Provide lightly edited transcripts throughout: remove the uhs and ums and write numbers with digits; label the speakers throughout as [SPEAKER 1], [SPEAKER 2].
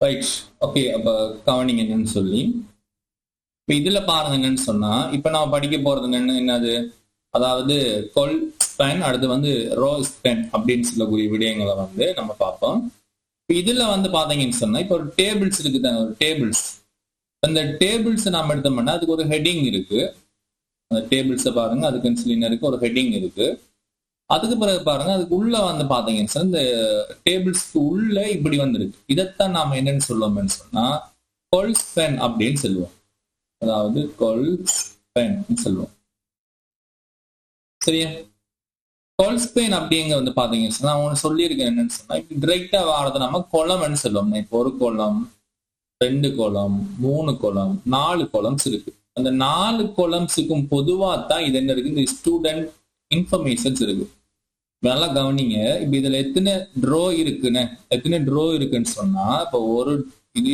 [SPEAKER 1] Right. Okay, அப்ப கவனிங்க என்னன்னு சொல்லி. இப்ப இதுல பாருங்க என்னன்னு சொன்னா, இப்ப நான் படிக்க போறது என்னது, அதாவது கொல் ஸ்பேன், அடுத்து வந்து ரோ ஸ்பேன் அப்படின்னு சொல்லக்கூடிய விடயங்களை வந்து நம்ம பார்ப்போம். இப்ப இதுல வந்து பாத்தீங்கன்னு சொன்னா, இப்ப ஒரு டேபிள்ஸ் இருக்குதாங்க, ஒரு டேபிள்ஸ். அந்த டேபிள்ஸ் நாம எடுத்தோம்னா அதுக்கு ஒரு ஹெட்டிங் இருக்கு. அந்த டேபிள்ஸை பாருங்க, அதுக்குன்னு சொல்லி இருக்கு, ஒரு ஹெட்டிங் இருக்கு. அதுக்கு பிறகு பாருங்க, அதுக்கு உள்ள வந்து பாத்தீங்கன்னு சொன்னா, இந்த டேபிள்ஸ்க்கு உள்ள இப்படி வந்துருக்கு. இதைத்தான் நாம என்னன்னு சொல்லுவோம்னு சொன்னா கொல் ஸ்பேன் அப்படின்னு சொல்லுவோம். அதாவது கொல் ஸ்பேன் சொல்லுவோம். சரியா? கொல் ஸ்பேன் அப்படிங்க வந்து பாத்தீங்கன்னு சொன்னா, அவங்க சொல்லியிருக்கேன் என்னன்னு சொன்னா, இப்ப டிரெக்டா வாரதை நம்ம கொலம்னு சொல்லுவோம். இப்போ ஒரு கொலம், 2 கொலம், 3 கொலம், 4 கொலம்ஸ் இருக்கு. அந்த 4 கொலம்ஸுக்கும் பொதுவா தான் இது என்ன இருக்கு, இந்த ஸ்டூடெண்ட் இன்ஃபர்மேஷன்ஸ் இருக்கு. நல்லா கவனிங்க. இப்ப இதுல எத்தனை ட்ரோ இருக்குன்னு சொன்னா, இப்போ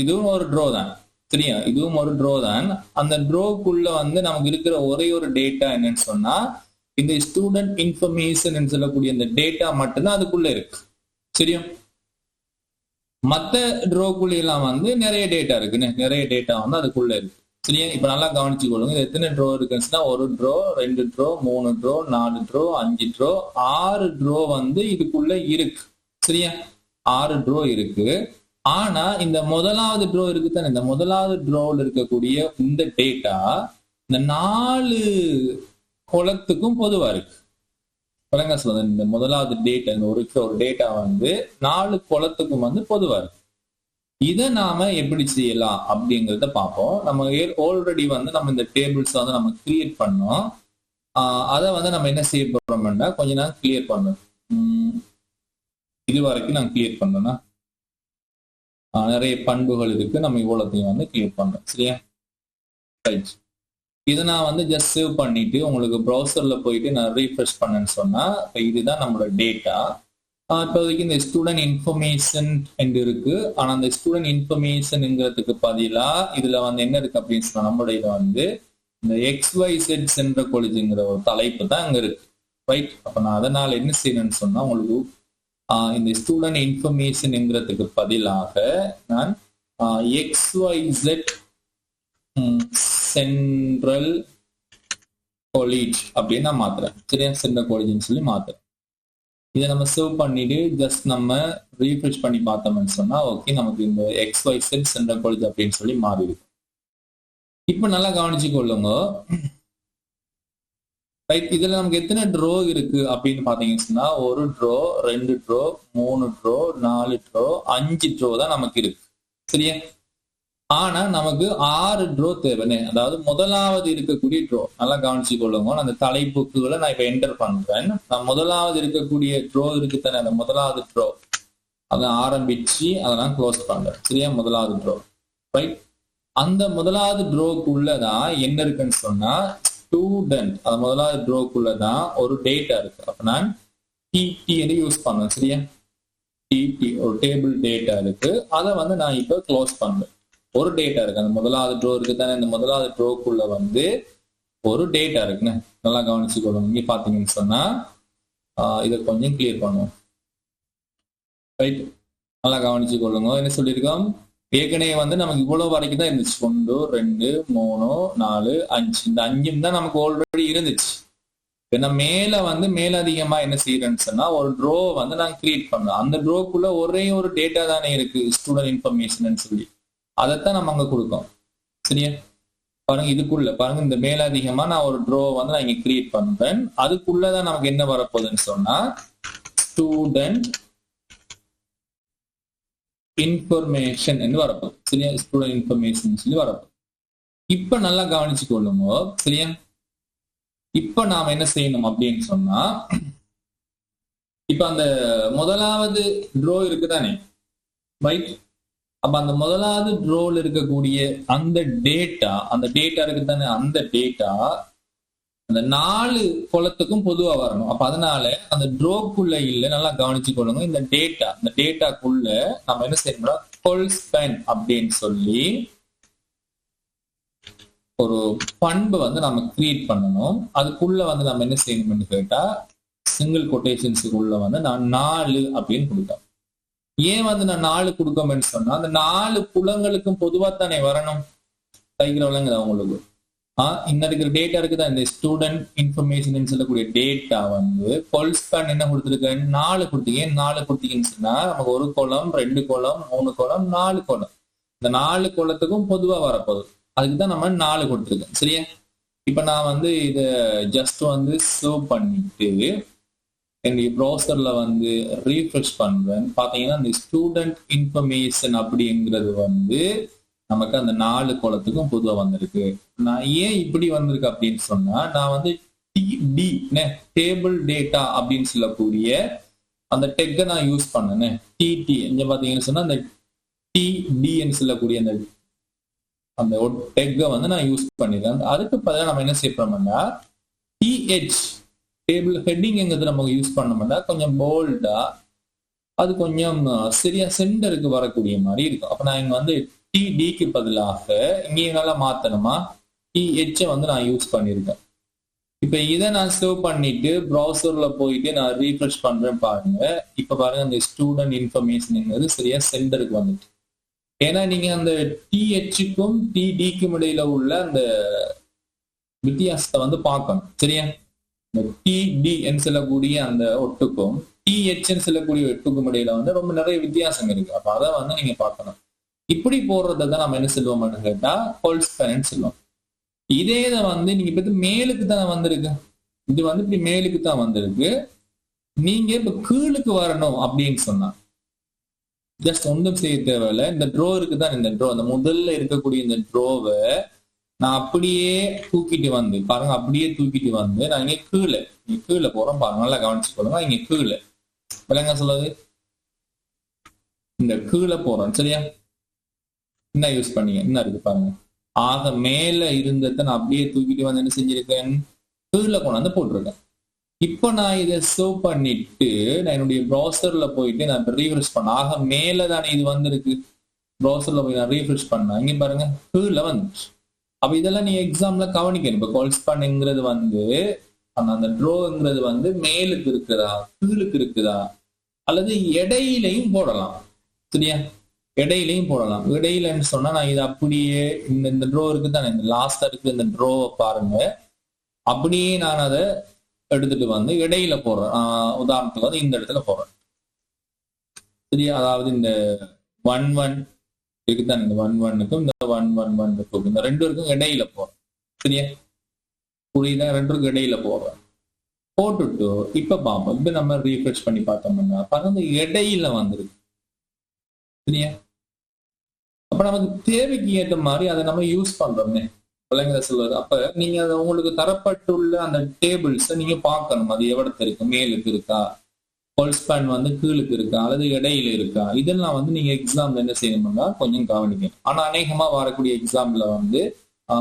[SPEAKER 1] இதுவும் ஒரு ட்ரோ தான். சரியா? இதுவும் ஒரு ட்ரோ தான். அந்த ட்ரோக்குள்ள வந்து நமக்கு இருக்கிற ஒரே ஒரு டேட்டா என்னன்னு சொன்னா, இந்த ஸ்டூடெண்ட் இன்ஃபர்மேஷன் சொல்லக்கூடிய அந்த டேட்டா மட்டும்தான் அதுக்குள்ள இருக்கு. சரியா? மத்த ட்ரோக்குள்ள எல்லாம் வந்து நிறைய டேட்டா இருக்குன்னு, நிறைய டேட்டா வந்து அதுக்குள்ள இருக்கு. சரியா? இப்ப நல்லா கவனிச்சு கொள்ளுங்க. இது எத்தனை ட்ரோ இருக்குன்னா, 1 draw, 2 draw, 3 draw, 4 draw, 5 draw, 6 draw வந்து இதுக்குள்ள இருக்கு. சரியா? 6 ட்ரோ இருக்கு. ஆனா இந்த முதலாவது ட்ரோ இருக்கு தானே, இந்த முதலாவது ட்ரோவில் இருக்கக்கூடிய இந்த டேட்டா இந்த 4 கொலத்துக்கும் பொதுவா இருக்கு. சொல்லுங்க, இந்த முதலாவது டேட்டா, இந்த ஒரு டேட்டா வந்து 4 கொலத்துக்கும் வந்து பொதுவா இருக்கு. இதை நாம எப்படி செய்யலாம் அப்படிங்கிறத பார்ப்போம். நம்ம ஆல்ரெடி வந்து நம்ம இந்த டேபிள்ஸ் வந்து நம்ம கிரியேட் பண்ணோம். அதை வந்து நம்ம என்ன செய்ய போறோம்னா, கொஞ்ச நேரம் கிளியர் பண்ணணும். இது வரைக்கும் நான் கிளியர் பண்ணோம்னா நிறைய பண்புகள் இருக்கு, நம்ம இவ்வளோத்தையும் வந்து கிளியர் பண்ணோம். சரியா? ரைட். இதை நான் வந்து ஜஸ்ட் சேவ் பண்ணிட்டு உங்களுக்கு ப்ரௌசர்ல போயிட்டு நான் ரீஃப்ரெஷ் பண்ணேன்னு சொன்னா, இதுதான் நம்மளோட டேட்டா. இப்போதைக்கு இந்த ஸ்டூடெண்ட் இன்ஃபர்மேஷன் என்று இருக்கு. ஆனா அந்த ஸ்டூடெண்ட் இன்ஃபர்மேஷன்ங்கிறதுக்கு பதிலா இதுல வந்து என்ன இருக்கு அப்படின்னு சொன்னா, நம்மளுடைய வந்து இந்த XYZ சென்ட்ரல் காலேஜ்ங்கிற ஒரு தலைப்பு தான் அங்க இருக்கு. ரைட். அப்ப நான் அதனால என்ன செய்யணும்னு சொன்னா, உங்களுக்கு இந்த ஸ்டூடெண்ட் இன்ஃபர்மேஷன்ங்கிறதுக்கு பதிலாக நான் XYZ சென்ட்ரல் காலேஜ் அப்படின்னு நான் மாத்துறேன். சரியா? சென்ட்ரல் காலேஜ்னு சொல்லி மாத்துறேன். இதை நம்ம சேவ் பண்ணிட்டு ஜஸ்ட் நம்ம ரீஃப்ரெஷ் பண்ணி பார்த்தோம்னு சொன்னா, ஓகே, நமக்கு இந்த XYZ சென்ட்ரல் காலேஜ் அப்படின்னு சொல்லி மாறி இருக்கு. இப்ப நல்லா கவனிச்சு கொள்ளுங்க. ரைட். இதுல நமக்கு எத்தனை ட்ரோ இருக்கு அப்படின்னு பாத்தீங்கன்னு சொன்னா, 1 draw, 2 draw, 3 draw, 4 draw, 5 draw தான் நமக்கு இருக்கு. சரியா? ஆனா நமக்கு 6 ட்ரோ தேவைன்னு, அதாவது முதலாவது இருக்கக்கூடிய ட்ரோ. நல்லா கவனிச்சு கொள்ளுங்க. அந்த தலைப்புக்குள்ள நான் இப்ப என்டர் பண்றேன். நான் முதலாவது இருக்கக்கூடிய ட்ரோ இருக்குத்தானே, அந்த முதலாவது ட்ரோ அதை ஆரம்பிச்சு அதை நான் க்ளோஸ் பண்றேன். சரியா? முதலாவது ட்ரோ. ரைட். அந்த முதலாவது ட்ரோக்குள்ளதான் என்ன இருக்குன்னு சொன்னா, ஸ்டூடெண்ட். அந்த முதலாவது ட்ரோக்குள்ளதான் ஒரு டேட்டா இருக்கு. அப்ப நான் டிடி யூஸ் பண்ணுவேன். சரியா? டிடி ஒரு டேபிள் டேட்டா இருக்கு. அதை வந்து நான் இப்ப க்ளோஸ் பண்றேன். ஒரு டேட்டா இருக்கு. அந்த முதலாவது ட்ரோ இருக்கு தானே, இந்த முதலாவது ட்ரோக்குள்ள வந்து ஒரு டேட்டா இருக்குன்னு நல்லா கவனிச்சு கொள்ளுங்க. இங்க பாத்தீங்கன்னு சொன்னா, இதை கொஞ்சம் கிளியர் பண்ணுவோம். ரைட். நல்லா கவனிச்சு கொள்ளுங்க. என்ன சொல்லியிருக்கோம், ஏற்கனவே வந்து நமக்கு இவ்வளவு வரைக்கும் தான் இருந்துச்சு. 1, 2, 3, 4, 5. இந்த 5 தான் நமக்கு ஆல்ரெடி இருந்துச்சு. ஏன்னா மேல வந்து மேலதிகமா என்ன செய்யறேன்னு சொன்னா, ஒரு ட்ரோ வந்து நான் கிரியேட் பண்ணேன். அந்த ட்ரோக்குள்ள ஒரே ஒரு டேட்டா தானே இருக்கு, ஸ்டூடெண்ட் இன்ஃபர்மேஷன் சொல்லி. அதைத்தான் நம்ம அங்க கொடுக்கோம். சரியா? பாருங்க, இதுக்குள்ள பாருங்க, இந்த மேலதிகமா நான் ஒரு ட்ரோ வந்து நான் இங்க கிரியேட் பண்றேன். அதுக்குள்ளதான் நமக்கு என்ன வரப்போகுதுன்னு சொன்னா, ஸ்டூடெண்ட் இன்ஃபர்மேஷன் என்று வரப்போகுது. சரியா? ஸ்டூடெண்ட் இன்ஃபர்மேஷன் சொல்லி வரப்போகுது. இப்ப நல்லா கவனிச்சு கொள்ளுங்க. சரியா? இப்ப நாம என்ன செய்யணும் அப்படின்னு சொன்னா, இப்ப அந்த முதலாவது ட்ரோ இருக்குதானே, ரைட்? அப்ப அந்த முதலாவது ட்ரோல இருக்கக்கூடிய அந்த டேட்டா இருக்குதானே, அந்த டேட்டா அந்த 4 கொலத்துக்கும் பொதுவா வரணும். அப்ப அதனால அந்த ட்ரோக்குள்ள இல்ல, நல்லா கவனிச்சு கொள்ளுங்க. இந்த டேட்டாக்குள்ள நம்ம என்ன செய்யணும்னா, கொல் ஸ்பேன் அப்படின்னு சொல்லி ஒரு பண்பு வந்து நம்ம கிரியேட் பண்ணணும். அதுக்குள்ள வந்து நம்ம என்ன செய்யணும்னு கேட்டா, சிங்கிள் கொட்டேஷன்ஸுக்குள்ள வந்து நான் 4 அப்படின்னு கொடுத்தோம். ஏன் வந்து நான் 4 கொடுக்கணும்னு சொன்னா அந்த 4 புலங்களுக்கும் பொதுவா தானே வரணும். கைக்கிறவங்களங்க உங்களுக்கு இன்னும் இருக்கிற டேட்டா இருக்குதான், இந்த ஸ்டூடெண்ட் இன்ஃபர்மேஷன் சொல்லக்கூடிய டேட்டா வந்து கோல் ஸ்பேன் என்ன கொடுத்துருக்கேன் 4 கொடுத்தீங்க. 4 கொடுத்தீங்கன்னு சொன்னா நமக்கு 1 கோலம் 2 கோலம் 3 கோலம் 4 கோலம். இந்த 4 கோலத்துக்கும் பொதுவா வரப்போகுது. அதுக்குதான் நம்ம 4 கொடுத்துருக்கேன். சரியா? இப்ப நான் வந்து இத ஜஸ்ட் வந்து சர்வ் பண்ணிட்டு என்னுடைய ப்ரௌசர்ல வந்து ரீஃப்ரெஷ் பண்றேன். பாத்தீங்கன்னா இந்த ஸ்டூடெண்ட் இன்ஃபர்மேஷன் அப்படிங்கிறது வந்து நமக்கு அந்த 4 கோலத்துக்கும் பொதுவா வந்திருக்கு. நான் ஏன் இப்படி வந்திருக்கு அப்படின்னு சொன்னா நான் வந்து டிடி டேபிள் டேட்டா அப்படின்னு சொல்லக்கூடிய அந்த டெக்கை நான் யூஸ் பண்ணேன். டிடி இங்க பாத்தீங்கன்னு சொன்னா அந்த டிடின்னு சொல்லக்கூடிய அந்த டெக்கை வந்து நான் யூஸ் பண்ணிருக்கேன். அதுக்கு பதிலாக நம்ம என்ன செய்யறோம்னா டிஹெச் டேபிள் ஹெட்டிங்கிறது நமக்கு யூஸ் பண்ணோம்னா கொஞ்சம் போல்டா அது கொஞ்சம் சரியா சென்டருக்கு வரக்கூடிய மாதிரி இருக்கும். அப்ப நான் இங்க வந்து டிடிக்கு பதிலாக இங்கே நல்லா மாத்தணுமா டிஹெச் வந்து நான் யூஸ் பண்ணிருக்கேன். இப்ப இதை நான் சேவ் பண்ணிட்டு ப்ரௌசர்ல போயிட்டு நான் ரீஃப்ரெஷ் பண்றேன் பாருங்க. இப்ப பாருங்க அந்த ஸ்டூடெண்ட் இன்ஃபர்மேஷன் சரியா சென்டருக்கு வந்துட்டு. ஏன்னா நீங்க அந்த டிஹெச்சுக்கும் டிடிக்கும் இடையில உள்ள அந்த வித்தியாசத்தை வந்து பார்க்கணும். சரியா? இந்த டிடின்னு சொல்லக்கூடிய அந்த ஒட்டுக்கும் டிஹெச்ன்னு சொல்லக்கூடிய ஒட்டுக்கும் இடையில வந்து ரொம்ப நிறைய வித்தியாசம் இருக்கு. அப்ப அதை வந்து நீங்க பார்க்கணும். இப்படி போடுறதான் நம்ம என்ன சொல்லுவோம்னு கேட்டா கோல் ஸ்பேன் சொல்லுவோம். இதே இதை வந்து நீங்க இப்ப மேலுக்கு தான் வந்திருக்கு. இது வந்து இப்படி மேலுக்கு தான் வந்திருக்கு. நீங்க இப்ப கீழுக்கு வரணும் அப்படின்னு சொன்னா ஜஸ்ட் ஒன்றும் செய்ய தேவையில்லை. இந்த ட்ரோ இருக்குதான், இந்த ட்ரோ அந்த முதல்ல இருக்கக்கூடிய இந்த ட்ரோவை நான் அப்படியே தூக்கிட்டு வந்து பாருங்க, அப்படியே தூக்கிட்டு வந்து நான் இங்க கீழே போறோம் பாருங்க, நல்லா கவனிச்சு போடுங்க. இங்க கீழே விளங்க சொல்லுது இந்த கீழே போறோம். சரியா? என்ன யூஸ் பண்ணீங்க என்ன இருக்கு பாருங்க. ஆக மேல இருந்ததை நான் அப்படியே தூக்கிட்டு வந்து என்ன செஞ்சிருக்கேன் கீழே கொண்டாந்து போட்டிருக்கேன். இப்போ நான் இதை சேவ் பண்ணிட்டு நான் என்னுடைய ப்ரௌசர்ல போயிட்டு நான் ரீஃப்ரெஷ் பண்ண ஆக மேல தானே இது வந்திருக்கு. ப்ரௌசர்ல போய் நான் ரீஃப்ரெஷ் பண்ணேன். இங்க பாருங்க கீழே வந்துச்சு. அப்ப இதெல்லாம் நீ எக்ஸாம்ல கவனிக்கணும். இப்போ கோல் ஸ்பேன்ங்கிறது வந்து அந்த ட்ரோங்கிறது வந்து மேலுக்கு இருக்குதா கீழுக்கு இருக்குதா அல்லது இடையிலையும் போடலாம். சரியா? இடையிலையும் போடலாம். இடையிலன்னு சொன்னா நான் இது அப்படியே இந்த ட்ரோ இருக்கு தானே, இந்த லாஸ்டா இருக்கு இந்த ட்ரோவை பாருங்க, அப்படியே நான் அதை எடுத்துட்டு வந்து இடையில போடுறேன். உதாரணத்துக்கு வந்து இந்த இடத்துல போடுறேன். சரியா? அதாவது இந்த 1-1 இருக்குதான், இந்த 1-1க்கும் இந்த 1-1-1 இருக்கும், இந்த 2 இருக்கும் இடையில போறேன். சரியா? புரியுதா? 2க்கும் இடையில போடுறேன். போட்டுட்டு இப்ப பார்ப்போம். இப்ப நம்ம ரீஃப்ரெஷ் பண்ணி பார்த்தோம்னா பாருங்க இடையில வந்துருக்கு. சரியா? அப்ப நமக்கு தேவைக்கு ஏற்ற மாதிரி அதை நம்ம யூஸ் பண்றோம்னே பிள்ளைங்களை சொல்வது. அப்ப நீங்க அதை உங்களுக்கு தரப்பட்டுள்ள அந்த டேபிள்ஸை நீங்க பார்க்கணும். அது எவ்வளவு இருக்கு, மேலுக்கு இருக்கா, கோல் ஸ்பேன் வந்து கீழுக்கு இருக்கா அல்லது இடையில இருக்கா, இதெல்லாம் வந்து நீங்க எக்ஸாம்ல என்ன செய்யணும்னா கொஞ்சம் கவனிக்கணும். ஆனா அநேகமா வரக்கூடிய எக்ஸாம்ல வந்து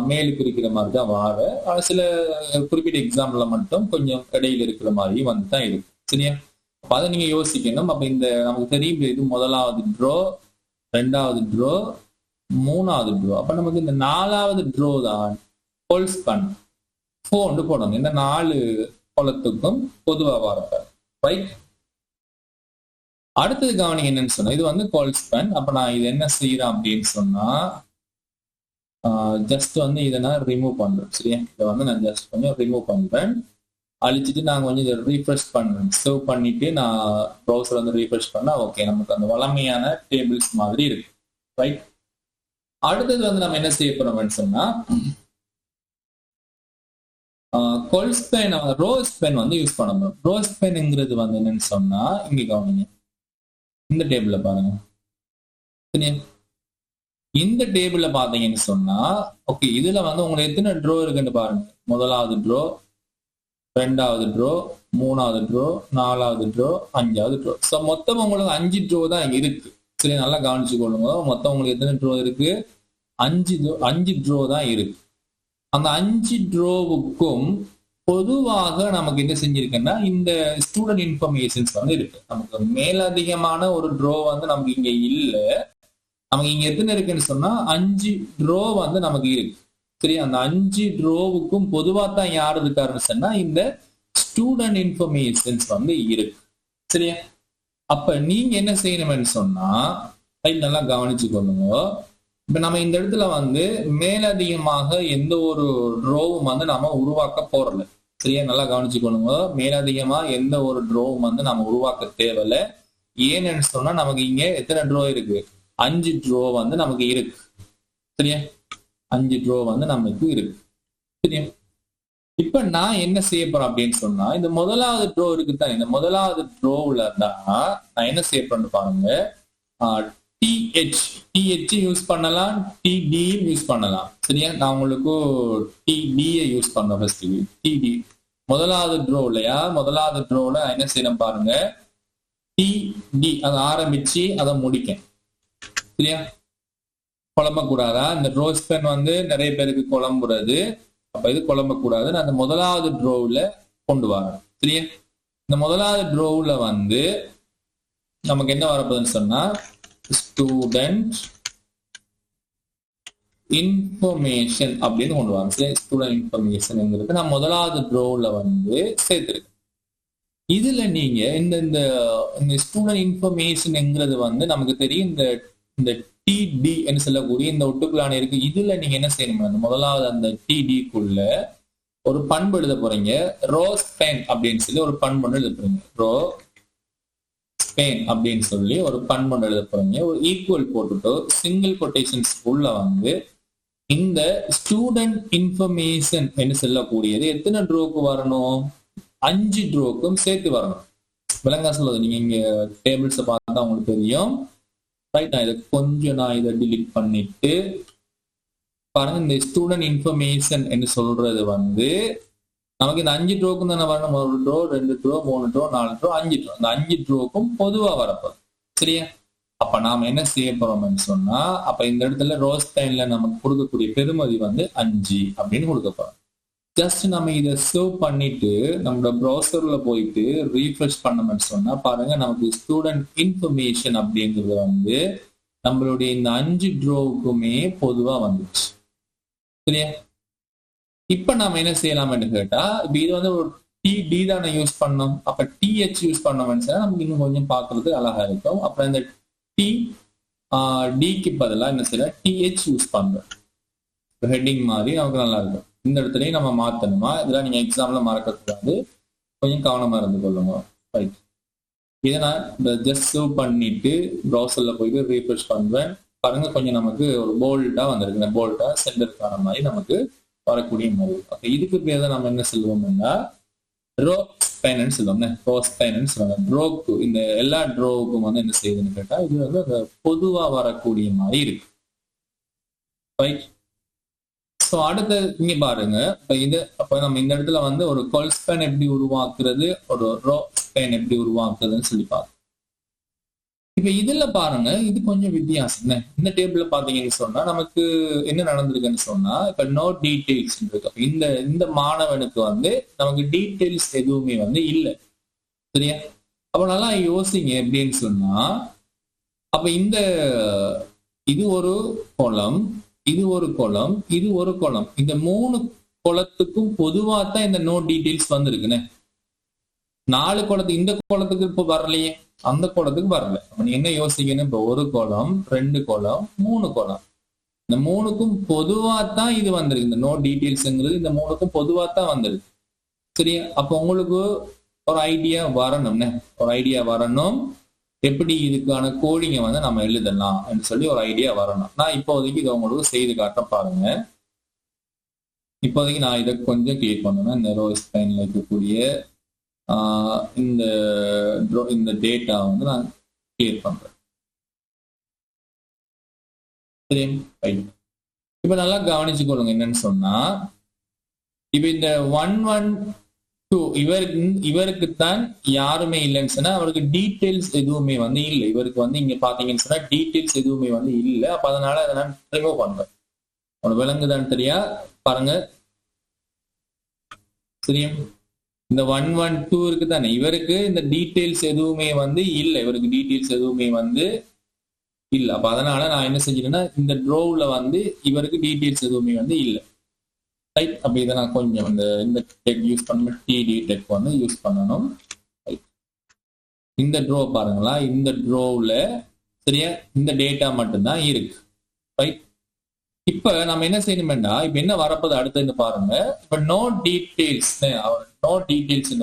[SPEAKER 1] மேலுக்கு இருக்கிற மாதிரி தான் வார சில குறிப்பிட்ட எக்ஸாம்ல மட்டும் கொஞ்சம் இடையில இருக்கிற மாதிரி வந்து தான் இருக்கு. சரியா? அப்ப அதை நீங்க யோசிக்கணும். அப்ப இந்த நமக்கு தெரியும் இது முதலாவது ட்ரோ, 2வது ட்ரோ, 3வது ட்ரோ. அப்ப நமக்கு இந்த 4வது ட்ரோ தான் கோல் ஸ்பேன் 4 போடணும். இந்த 4 கோலத்துக்கும் பொதுவா வரப்ப ரைட். அடுத்தது கவனிங்க என்னன்னு சொன்னா இது வந்து கோல் ஸ்பேன். அப்ப நான் இது என்ன செய்யறேன் அப்படின்னு சொன்னா ஜஸ்ட் வந்து இதை நான் ரிமூவ் பண்றேன். சரியா? இதை வந்து நான் ஜஸ்ட் கொஞ்சம் ரிமூவ் பண்றேன். அழிச்சிட்டு நான் கொஞ்சம் இதை ரீஃப்ரெஷ் பண்றேன். சேவ் பண்ணிட்டு நான் ப்ரௌசர் வந்து ரீஃப்ரெஷ் பண்ணா ஓகே நமக்கு அந்த வளமையான டேபிள்ஸ் மாதிரி இருக்கு. ரைட். அடுத்தது வந்து நம்ம என்ன செய்ய போறோம்னு சொன்னா கோல் ஸ்பேன் ரோ ஸ்பேன் வந்து யூஸ் பண்ண போறோம். ரோ ஸ்பேன்ங்கிறது வந்து என்னன்னு சொன்னா இங்க கவனிங்க, இந்த டேபிள்ல பாருங்க. சரியா? இந்த டேபிள்ல பாத்தீங்கன்னு சொன்னா ஓகே இதுல வந்து உங்களுக்கு எத்தனை ட்ரோ இருக்குன்னு பாருங்க. முதலாவது ட்ரோ, 2வது ட்ரோ, 3வது ட்ரோ, 4வது ட்ரோ, 5வது ட்ரோ. ஸோ மொத்தம் உங்களுக்கு 5 ட்ரோ தான் இங்க இருக்கு. சரி, நல்லா கவனிச்சு கொள்ளுங்க. மொத்தம் உங்களுக்கு எத்தனை ட்ரோ இருக்கு? 5 ட்ரோ தான் இருக்கு. அந்த 5 ட்ரோவுக்கும் பொதுவாக நமக்கு என்ன செஞ்சிருக்குன்னா இந்த ஸ்டூடெண்ட் இன்ஃபர்மேஷன்ஸ் வந்து இருக்கு. நமக்கு மேலதிகமான ஒரு ட்ரோ வந்து நமக்கு இங்க இல்லை. நமக்கு இங்க எத்தனை இருக்குன்னு சொன்னா 5 ட்ரோ வந்து நமக்கு இருக்கு. சரி, அந்த 5 ட்ரோவுக்கும் பொதுவா தான் யார் இருக்காருன்னு சொன்னா இந்த ஸ்டூடெண்ட் இன்ஃபர்மேஷன்ஸ் வந்து இருக்கு. சரியா? அப்ப நீங்க என்ன செய்யணும்னு சொன்னா நல்லா கவனிச்சுக்கொள்ளுங்க. இப்ப நம்ம இந்த இடத்துல வந்து மேலதிகமாக எந்த ஒரு ரோவும் வந்து நாம உருவாக்க போறல. சரியா, நல்லா கவனிச்சுக்கொள்ளுங்க. மேலதிகமா எந்த ஒரு ட்ரோவும் வந்து நம்ம உருவாக்க தேவையில்ல. ஏன்னு சொன்னா நமக்கு இங்க எத்தனை ட்ரோ இருக்கு? 5 ட்ரோ வந்து நமக்கு இருக்கு. சரியா, 5 ட்ரோ வந்து நமக்கு இருக்கு. சரியா, இப்ப நான் என்ன செய்ய போறேன் அப்படின்னு சொன்னா, இந்த முதலாவது ட்ரோ இருக்குதான், இந்த முதலாவது ட்ரோவுல தான் நான் என்ன செய்ய போறேன்னு பாருங்க. TH யூஸ் பண்ணலாம், TD யூஸ் பண்ணலாம். சரியா, நான் உங்களுக்கு TD யூஸ் பண்ண ஃபர்ஸ்ட். TD முதலாவது ட்ரோ இல்லையா, முதலாவது ட்ரோல என்ன செய்யணும் பாருங்க. TD அதை ஆரம்பிச்சு அதை முடிக்க. சரியா, குழம்பக்கூடாதா? இந்த ரோஸ் பென் வந்து நிறைய பேருக்கு குழம்புறது. அப்ப இது குழம்பக்கூடாது. நான் அந்த முதலாவது ட்ரோவ்ல கொண்டு வரேன். சரியா, இந்த முதலாவது ட்ரோவ்ல வந்து நமக்கு என்ன வரப்போகுதுன்னு சொன்னா, ஸ்டூடெண்ட் இன்ஃபர்மேஷன் அப்படின்னு கொண்டு வாங்க. சரி, ஸ்டூடெண்ட் இன்ஃபர்மேஷன் நான் முதலாவது ட்ரோவ்ல வந்து சேர்த்திருக்கேன். இதுல நீங்க இந்த ஸ்டூடெண்ட் இன்ஃபர்மேஷன்ங்கிறது வந்து நமக்கு தெரியும். இந்த TD என்று சொல்லக்கூடிய இந்த ஒட்டுக்குள்ளான இருக்கு. இதுல நீங்க என்ன செய்யணும்? முதலாவது அந்த TD-க்குள்ள ஒரு பண்பு எழுத போறீங்க. ரோஸ் பென் அப்படின்னு சொல்லி ஒரு பண்பு எழுத போறீங்க. ரோ பென் அப்படின்னு சொல்லி ஒரு பண்பு எழுத போறீங்க. ஒரு ஈக்குவல் போட்டுட்டு சிங்கிள் கொட்டேஷன்ஸ் உள்ள வந்து இந்த ஸ்டூடெண்ட் இன்ஃபர்மேஷன் என்று சொல்லக்கூடியது எத்தனை ட்ரோக்கு வரணும்? 5 ட்ரோக்கும் சேர்த்து வரணும். விளங்கா சொல்லுது. நீங்க இங்க டேபிள்ஸை பார்த்தா உங்களுக்கு தெரியும். ரைட், நான் இதை டிலீட் பண்ணிட்டு பாருங்க. இந்த ஸ்டூடெண்ட் இன்ஃபர்மேஷன் என்று சொல்றது வந்து நமக்கு இந்த 5 ட்ரோக்கும் தானே வரணும். 1 draw, 2 draw, 3 draw, 4 draw, 5 draw. இந்த 5 ட்ரோக்கும் பொதுவா வரப்போம். சரியா, அப்ப நாம என்ன செய்ய போறோம்னு சொன்னா, அப்ப இந்த இடத்துல ரோஸ் டைன்ல நமக்கு கொடுக்கக்கூடிய பெருமதி வந்து 5 அப்படின்னு கொடுக்க போறோம். ஜஸ்ட் நம்ம இதை சேவ் பண்ணிட்டு நம்மளோட ப்ரௌசர்ல போயிட்டு ரீஃப்ரெஷ் பண்ணோம்னு சொன்னா பாருங்க, நமக்கு ஸ்டூடெண்ட் இன்ஃபர்மேஷன் அப்படிங்கிறது வந்து நம்மளுடைய இந்த 5 ட்ரோவுக்குமே பொதுவா வந்துச்சு. சரியா, இப்ப நாம என்ன செய்யலாம்னு கேட்டா, இப்ப இது வந்து ஒரு TD தானே யூஸ் பண்ணோம். அப்ப TH யூஸ் பண்ணோம்னு சொன்னா நமக்கு இன்னும் கொஞ்சம் பாக்குறது அழகா இருக்கும். அப்புறம் இந்த TDக்கு பதிலாக என்ன செய்யலாம், TH யூஸ் பண்றோம். ஹெட்டிங் மாதிரி நமக்கு நல்லா இருக்கும். இந்த இடத்துலயும் நம்ம மாத்தணுமா? இதெல்லாம் நீங்க எக்ஸாம்ல மறக்கக்கூடாது. கொஞ்சம் கவனமா இருந்து கொள்ளுங்க. ரைட், இதை நான் ஜஸ்ட் சேவ் பண்ணிட்டு ப்ரௌசர்ல போயிட்டு ரீஃப்ரெஷ் பண்றேன். பாருங்க, கொஞ்சம் நமக்கு ஒரு போல்டா வந்திருக்கு. போல்டா சென்டருக்கான மாதிரி நமக்கு வரக்கூடிய மாதிரி. ஓகே, இதுக்கு பேர் தான் நம்ம என்ன சொல்லுவோம்னா ரோ ஸ்பைன் சொல்லுவோம். ரோஸ் ஸ்பைன் சொல்லுவாங்க. ட்ரோக்கு இந்த எல்லா ட்ரோவுக்கும் வந்து என்ன செய்யுதுன்னு கேட்டா, இது வந்து அந்த பொதுவா வரக்கூடிய மாதிரி இருக்கு. ரைட், ஸோ அடுத்த இங்க பாருங்க. அப்ப நம்ம இந்த இடத்துல வந்து ஒரு கொல் ஸ்பேன் எப்படி உருவாக்குறது, ஒரு ரோ ஸ்பேன் எப்படி உருவாக்குறதுன்னு சொல்லி பார்க்கணும். இப்ப இதுல பாருங்க, இது கொஞ்சம் வித்தியாசம். இந்த டேபிள்ல பாத்தீங்கன்னு சொன்னா நமக்கு என்ன நடந்திருக்குன்னு சொன்னா, இப்ப நோ டீடைல்ஸ் இருக்கு. இந்த மாணவனுக்கு வந்து நமக்கு டீடைல்ஸ் எதுவுமே வந்து இல்லை. சரியா, அப்ப நல்லா யோசிங்க எப்படின்னு சொன்னா, அப்ப இது ஒரு கோலம், இது ஒரு கோலம், இது ஒரு கோலம். இந்த 3 கோலத்துக்கும் பொதுவா தான் இந்த நோ டீடைல்ஸ் வந்திருக்குன்னு. 4 கோலத்துக்கு, இந்த கோலத்துக்கு இப்ப வரலையே, அந்த கோலத்துக்கு வரல. நீ என்ன யோசிக்கணும்? இப்ப ஒரு கோலம், 2 கோலம், 3 கோலம். இந்த 3க்கும் பொதுவா தான் இது வந்திருக்கு. இந்த நோ டீடைல்ஸ்ங்கிறது இந்த 3க்கும் பொதுவா தான் வந்திருக்கு. சரியா, அப்ப உங்களுக்கு ஒரு ஐடியா வரணும்னு, ஒரு ஐடியா வரணும். எப்படி இதுக்கான கோடிங்கை வந்து நம்ம எழுதலாம் என்று சொல்லி ஒரு ஐடியா வரணும். நான் இப்போதைக்கு இதை உங்களுக்கு செய்து காட்ட பாருங்க. இப்போதைக்கு நான் இதை கொஞ்சம் கிளியர் பண்ணணும். இந்த ரோஸ் லைன்ல இருக்கக்கூடிய இந்த டேட்டா வந்து நான் கிளியர் பண்றேன். சரி, இப்ப நல்லா கவனிச்சுக்கொள்ளுங்க. என்னன்னு சொன்னா, இப்ப இந்த 112 இவருக்குத்தான் யாருமே இல்லைன்னு சொன்னா, அவருக்கு டீடைல்ஸ் எதுவுமே வந்து இல்லை. இவருக்கு வந்து இங்க பாத்தீங்கன்னு சொன்னா டீடைல்ஸ் எதுவுமே வந்து இல்லை. அப்ப அதனால அதை நான் ரிமூவ் பண்றேன். உனக்கு விளங்குதான்னு தெரியா பாருங்க. சரியா, இந்த 112 இருக்கு தானே, இவருக்கு இந்த டீடைல்ஸ் எதுவுமே வந்து இல்லை. இவருக்கு டீடைல்ஸ் எதுவுமே வந்து இல்லை. அப்ப அதனால நான் என்ன செஞ்சிட்டேன்னா, இந்த ட்ரோவ்ல வந்து இவருக்கு டீடைல்ஸ் எதுவுமே வந்து இல்லை. ரைட், அப்ப இதை நான் கொஞ்சம் இந்த டெக் யூஸ் பண்ண TD டெக் வந்து யூஸ் பண்ணணும். இந்த ட்ரோ பாருங்களா, இந்த ட்ரோவில் சரியா இந்த டேட்டா மட்டும்தான் இருக்கு. ரைட். இப்ப நம்ம என்ன செய்யணும்டா, இப்ப என்ன வரப்போது அடுத்து பாருங்க. இப்ப நோ டீடைல்ஸ்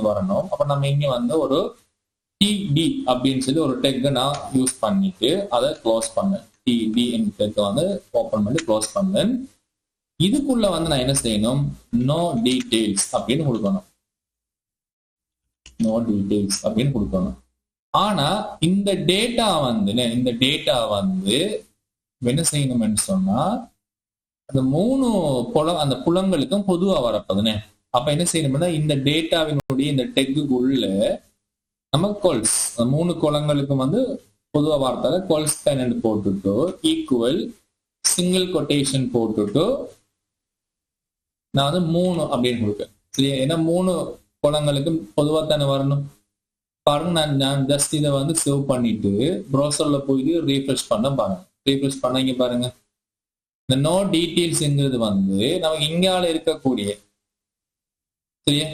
[SPEAKER 1] வரணும். அப்ப நம்ம இங்க வந்து ஒரு டிடி அப்படின்னு சொல்லி ஒரு டெக் நான் யூஸ் பண்ணிட்டு அதை க்ளோஸ் பண்ணேன். டிடி டெக் வந்து ஓப்பன் பண்ணி க்ளோஸ் பண்ணேன். இதுக்குள்ள வந்து நான் என்ன செய்யணும், நோ டீடைல்ஸ் அப்படின்னு கொடுக்கணும். நோ டீடைல்ஸ் அப்படின்னு கொடுக்கணும். ஆனா இந்த டேட்டா வந்து என்ன செய்யணும்னு சொன்னா அந்த 3 அந்த புலங்களுக்கும் பொதுவா வரப்போதுனே. அப்ப என்ன செய்யணும்னா இந்த டேட்டாவினுடைய இந்த டெக்குள்ள நம்ம கோல்ஸ் 3 குளங்களுக்கும் வந்து பொதுவா வார்த்தை கோல்ஸ் பேனல் போட்டுட்டு ஈக்குவல் சிங்கிள் கொட்டேஷன் போட்டுட்டு நான் வந்து 3 அப்படின்னு கொடுப்பேன். சரியா, ஏன்னா 3 குளங்களுக்கும் பொதுவா தானே வரணும். பாருங்க, நான் ஜஸ்ட் இதை வந்து சேவ் பண்ணிட்டு ப்ரௌசர்ல போயிட்டு ரீஃப்ரெஷ் பண்ண பாருங்க. ரீஃப்ரெஷ் பண்ண இங்க பாருங்க, இந்த நோ டீடைல்ஸ்ங்கிறது வந்து நமக்கு இங்கால இருக்கக்கூடிய சரியா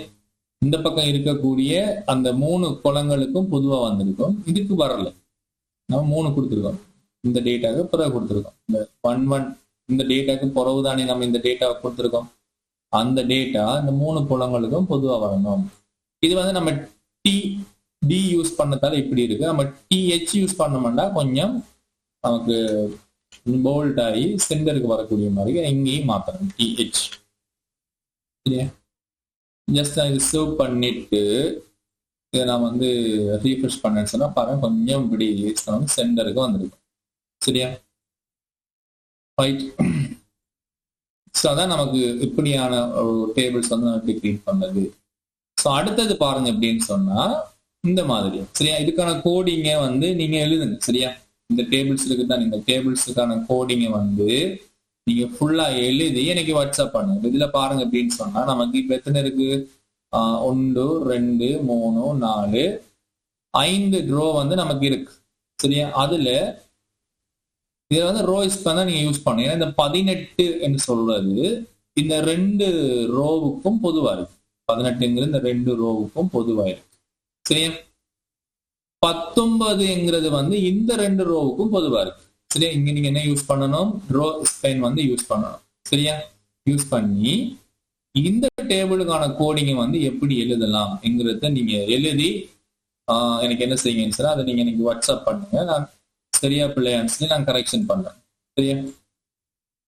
[SPEAKER 1] இந்த பக்கம் இருக்கக்கூடிய அந்த 3 குளங்களுக்கும் பொதுவா வந்திருக்கும். இதுக்கு வரல, நம்ம 3 கொடுத்துருக்கோம். இந்த டேட்டாவுக்கு பிறகு கொடுத்துருக்கோம். இந்த 1 இந்த டேட்டாக்கு பிறகு தானே நம்ம இந்த டேட்டாவை கொடுத்துருக்கோம். அந்த டேட்டா இந்த 3 குளங்களுக்கும் பொதுவா வரணும். இது வந்து நம்ம டி யூஸ் பண்ணதால இப்படி இருக்கு. நம்ம டிஹெச் யூஸ் பண்ணோம்னா கொஞ்சம் நமக்கு போல்ட் ஆகி சென்டருக்கு வரக்கூடிய மாதிரி இங்கேயும் மாத்தணும். டிஹெச் சரியா, ஜஸ்ட் நான் இது சேவ் பண்ணிட்டு இதை நான் வந்து ரீஃப்ரெஷ் பண்ணேன்னு சொன்னா பாருங்க கொஞ்சம் இப்படி சென்டருக்கு வந்திருக்கும். சரியா, ரைட். ஸோ அதான் நமக்கு இப்படியான டேபிள்ஸ் வந்து நமக்கு கிரியேட் பண்ணது. ஸோ அடுத்தது பாருங்க அப்படின்னு சொன்னா இந்த மாதிரி சரியா, இதுக்கான கோடிங்க வந்து நீங்க எழுதுங்க. சரியா, இந்த டேபிள்ஸ் இருக்குதான், இந்த டேபிள்ஸுக்கான கோடிங்க வந்து நீங்க ஃபுல்லா எழுதி எனக்கு வாட்ஸ்அப் பண்ணுங்க. இதுல பாருங்க அப்படின்னு சொன்னா நமக்கு இப்ப எத்தனை இருக்கு, 1 2 3 4 5 ரோ வந்து நமக்கு இருக்கு. சரியா, அதுல இதுல வந்து ரோ யூஸ் பண்ணா நீங்க யூஸ் பண்ணுங்க. ஏன்னா இந்த 18 என்று சொல்றது இந்த 2 ரோவுக்கும் பொதுவா இருக்கு. 18ங்கிறது இந்த 2 ரோவுக்கும் பொதுவா இருக்கு. சரியா, 19ங்கிறது வந்து இந்த 2 ரோவுக்கும் பொதுவா இருக்கு. சரியா, இங்க நீங்க என்ன யூஸ் பண்ணணும், ரோ ஸ்பெயின் வந்து யூஸ் பண்ணணும். சரியா, யூஸ் பண்ணி இந்த டேபிளுக்கான கோடிங்க வந்து எப்படி எழுதலாம் என்கிறத நீங்க எழுதி எனக்கு என்ன செய்யுங்கன்னு சார் அதை நீங்க எனக்கு வாட்ஸ்அப் பண்ணுங்க. நான் சரியா பிள்ளையான்னு சொல்லி நான் கரெக்ஷன் பண்றேன். சரியா,